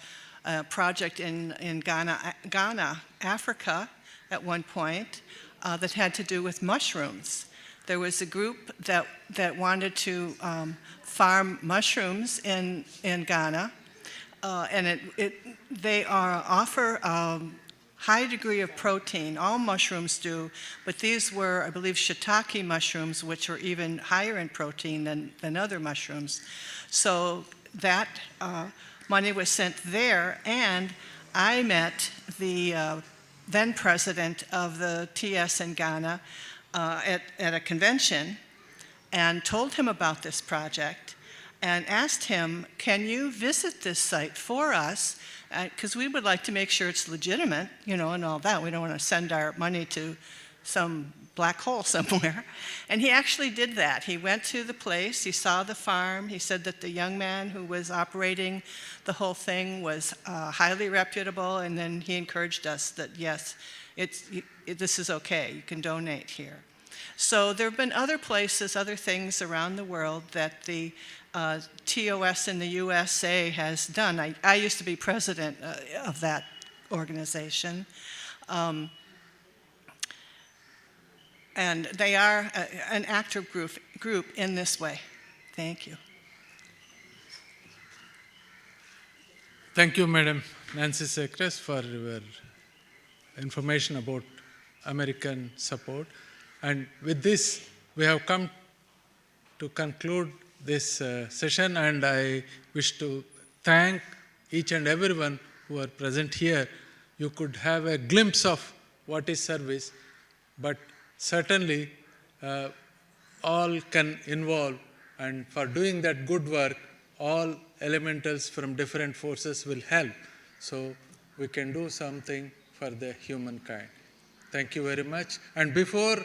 project in Ghana, Africa, at one point, that had to do with mushrooms. There was a group that wanted to farm mushrooms in Ghana, and they offer high degree of protein. All mushrooms do, but these were, I believe, shiitake mushrooms, which are even higher in protein than other mushrooms. So that money was sent there, and I met the then president of the TS in Ghana at a convention and told him about this project and asked him, can you visit this site for us? Because we would like to make sure it's legitimate, and all that. We don't want to send our money to some black hole somewhere. And he actually did that. He went to the place, he saw the farm, he said that the young man who was operating the whole thing was highly reputable, and then he encouraged us that, yes, this is okay, you can donate here. So there have been other places, other things around the world that the TOS in the USA has done. I used to be president of that organization. And they are an active group in this way. Thank you. Thank you, Madam Nancy Sekres, for your information about American support. And with this, we have come to conclude this session, and I wish to thank each and everyone who are present here. You could have a glimpse of what is service, but certainly all can involve, and for doing that good work, all elementals from different forces will help. So we can do something for the humankind. Thank you very much. And before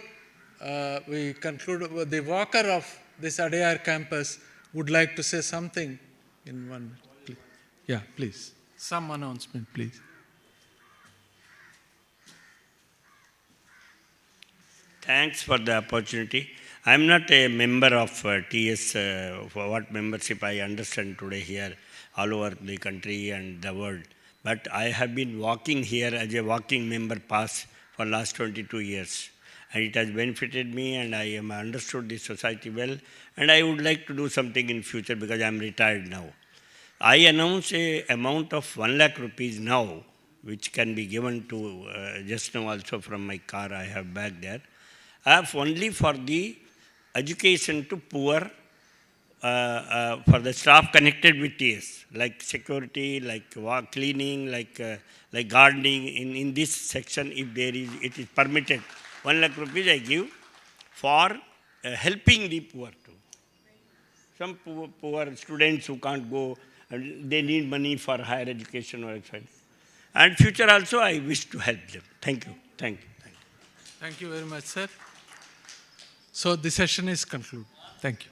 we conclude, the walker of this Adyar campus would like to say something in 1 minute. Yeah, please. Some announcement, please. Thanks for the opportunity. I am not a member of TS, for what membership I understand today here all over the country and the world. But I have been walking here as a walking member pass for last 22 years. And it has benefited me, and I am understood the society well. And I would like to do something in future because I am retired now. I announce a amount of 1 lakh rupees now, which can be given to, just now also from my car I have back there. I have only for the education to poor, for the staff connected with TS, like security, like cleaning, like gardening. In this section, if there is, it is permitted. 1 lakh rupees I give for helping the poor too. Some poor students who can't go, and they need money for higher education or etc. And future also I wish to help them. Thank you. Thank you. Thank you. Thank you very much, sir. So the session is concluded. Thank you.